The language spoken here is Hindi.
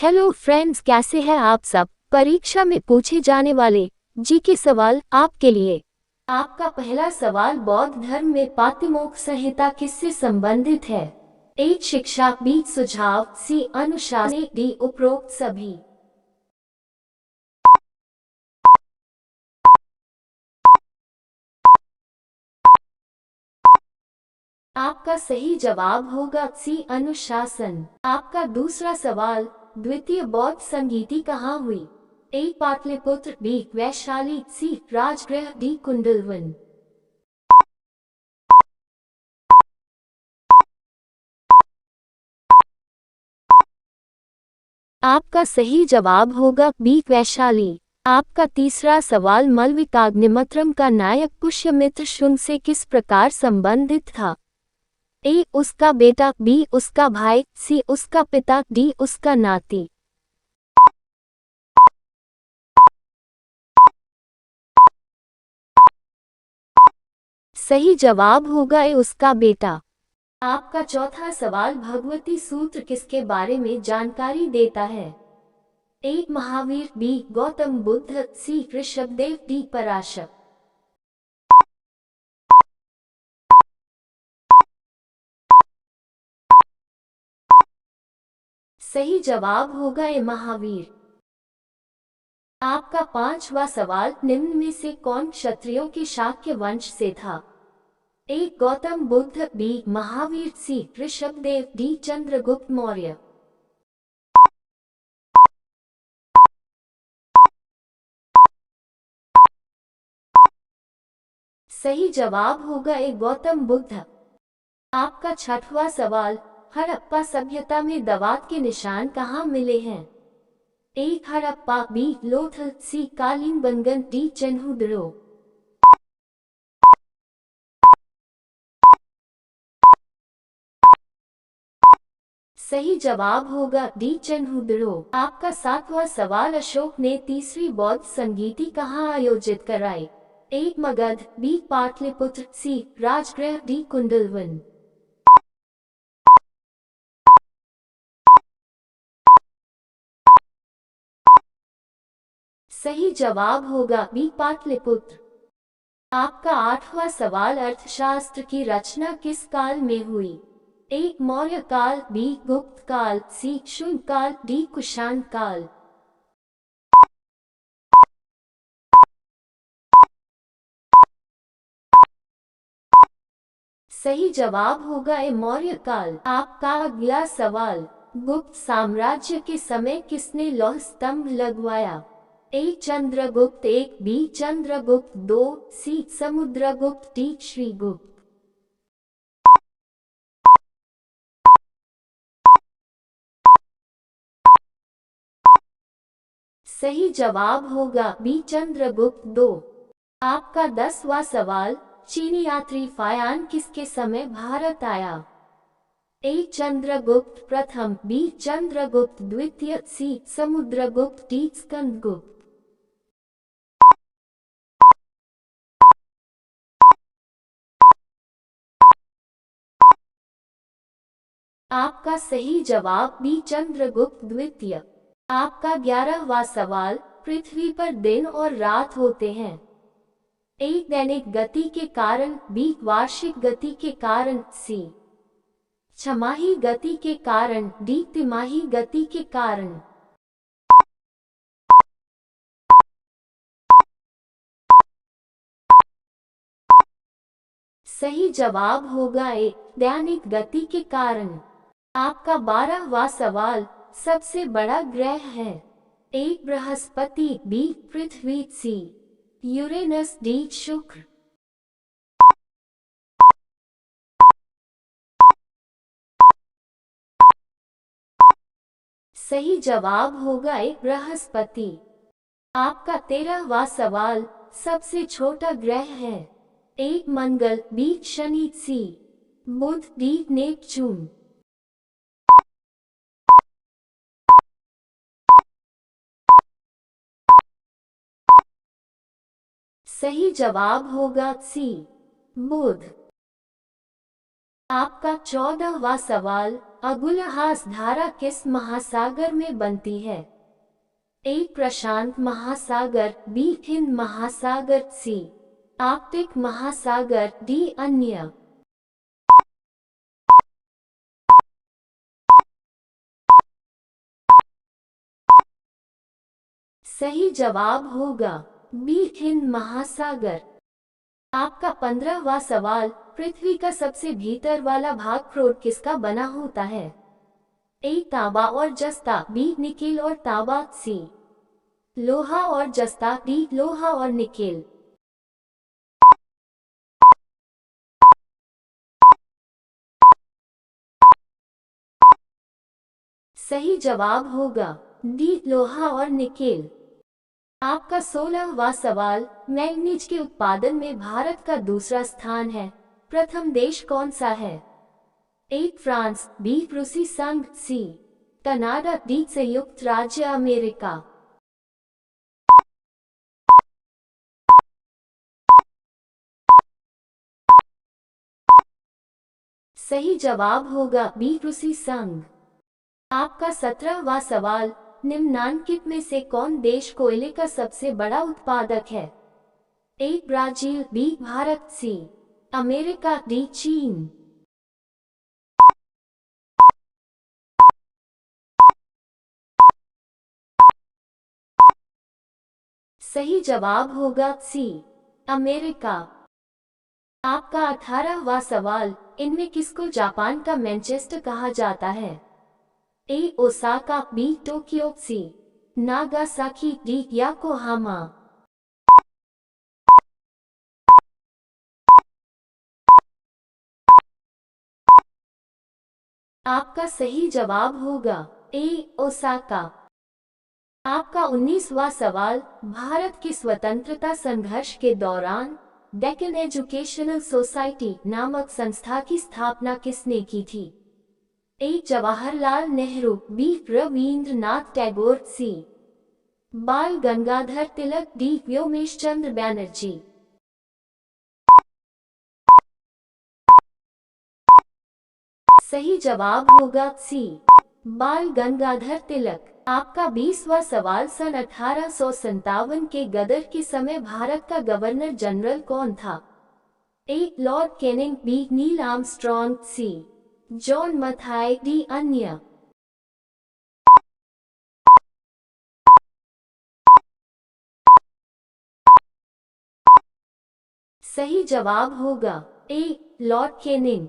हेलो फ्रेंड्स, कैसे हैं आप सब। परीक्षा में पूछे जाने वाले जी के सवाल आपके लिए। आपका पहला सवाल, बौद्ध धर्म में पातिमोक्ष संहिता किससे संबंधित है? ए शिक्षा, बी सुझाव, सी अनुशासन, डी उपरोक्त सभी। आपका सही जवाब होगा सी अनुशासन। आपका दूसरा सवाल, द्वितीय बौद्ध संगीति कहाँ हुई? ए पाटलिपुत्र, बी वैशाली, सी राजगृह, डी कुंडलवन। आपका सही जवाब होगा बी वैशाली। आपका तीसरा सवाल, मलविकाग्निमित्रम का नायक पुष्यमित्र शुंग से किस प्रकार संबंधित था? ए उसका बेटा, बी उसका भाई, सी उसका पिता, डी उसका नाती। सही जवाब होगा ए उसका बेटा। आपका चौथा सवाल, भगवती सूत्र किसके बारे में जानकारी देता है? ए महावीर, बी गौतम बुद्ध, सी ऋषभदेव, डी पराशर। सही जवाब होगा ए महावीर। आपका पांचवा सवाल, निम्न में से कौन क्षत्रियों के शाक्य वंश से था? ए गौतम बुद्ध, बी महावीर, सी ऋषभदेव, डी चंद्रगुप्त मौर्य। सही जवाब होगा ए गौतम बुद्ध। आपका छठवां सवाल, हड़प्पा सभ्यता में दवात के निशान कहाँ मिले हैं? ए हड़प्पा, बी लोथल, सी कालीनबंगन, डी चन्हुदरो। सही जवाब होगा डी चन्हुदरो। आपका सातवां सवाल, अशोक ने तीसरी बौद्ध संगीति कहाँ आयोजित कराई? ए मगध, बी पाटलिपुत्र, सी राजगृह, डी कुंडलवन। सही जवाब होगा बी पाटलिपुत्र। आपका आठवां सवाल, अर्थशास्त्र की रचना किस काल में हुई? ए मौर्य काल, बी गुप्त काल, सी शुंग काल, डी कुषाण काल। सही जवाब होगा ए मौर्य काल। आपका अगला सवाल, गुप्त साम्राज्य के समय किसने लौह स्तंभ लगवाया? ए चंद्रगुप्त एक, बी चंद्रगुप्त दो, सी समुद्रगुप्त, डी श्रीगुप्त। सही जवाब होगा बी चंद्रगुप्त दो। आपका 10वां सवाल, चीनी यात्री फायान किसके समय भारत आया? ए चंद्रगुप्त प्रथम, बी चंद्रगुप्त द्वितीय, सी समुद्रगुप्त, डी स्कंदगुप्त। आपका सही जवाब बी चंद्रगुप्त द्वितीय। आपका 11वां सवाल, पृथ्वी पर दिन और रात होते हैं। ए दैनिक गति के कारण, बी वार्षिक गति के कारण, सी छमाही गति के कारण, डी तिमाही गति के कारण। सही जवाब होगा ए दैनिक गति के कारण। आपका 12वां सवाल, सबसे बड़ा ग्रह है? ए बृहस्पति, बी पृथ्वी, सी यूरेनस, डी शुक्र। सही जवाब होगा ए बृहस्पति। आपका 13वां सवाल, सबसे छोटा ग्रह है? ए मंगल, बी शनि, सी बुध, डी नेपच्यून। सही जवाब होगा सी बुध। आपका 14वां सवाल, अगुलहास धारा किस महासागर में बनती है? ए प्रशांत महासागर, बी हिंद महासागर, सी आर्कटिक महासागर, डी अन्य। सही जवाब होगा बी हिंद महासागर। आपका 15वां सवाल, पृथ्वी का सबसे भीतर वाला भाग क्रोड किसका बना होता है? ए तांबा और जस्ता, बी निकेल और तांबा, सी लोहा और जस्ता, डी लोहा और निकेल। सही जवाब होगा डी लोहा और निकेल। आपका 16वां सवाल, मैंगनीज के उत्पादन में भारत का दूसरा स्थान है, प्रथम देश कौन सा है? ए फ्रांस, बी रूसी संघ, सी कनाडा, डी संयुक्त राज्य अमेरिका। सही जवाब होगा बी रूसी संघ। आपका 17वां सवाल, निम्नलिखित में से कौन देश कोयले का सबसे बड़ा उत्पादक है? A Brazil, B Bharat, C America, D चीन। सही जवाब होगा सी अमेरिका। आपका 18वां सवाल, इनमें किसको जापान का मैनचेस्टर कहा जाता है? ए ओसाका, बी टोक्यो, सी नागासाकी, डी योकोहामा। आपका सही जवाब होगा ए ओसाका। आपका 19वां सवाल, भारत की स्वतंत्रता संघर्ष के दौरान डेक्कन एजुकेशनल सोसाइटी नामक संस्था की स्थापना किसने की थी? ए जवाहरलाल नेहरू, बी रवींद्रनाथ टैगोर, सी बाल गंगाधर तिलक, डी व्योमेश चंद्र बैनर्जी। सही जवाब होगा सी बाल गंगाधर तिलक। आपका 20वां सवाल, सन 1857 के गदर के समय भारत का गवर्नर जनरल कौन था? A Lord Canning, B Neil Armstrong, C John Mathai, D अन्य। सही जवाब होगा ए लॉर्ड कैनिंग।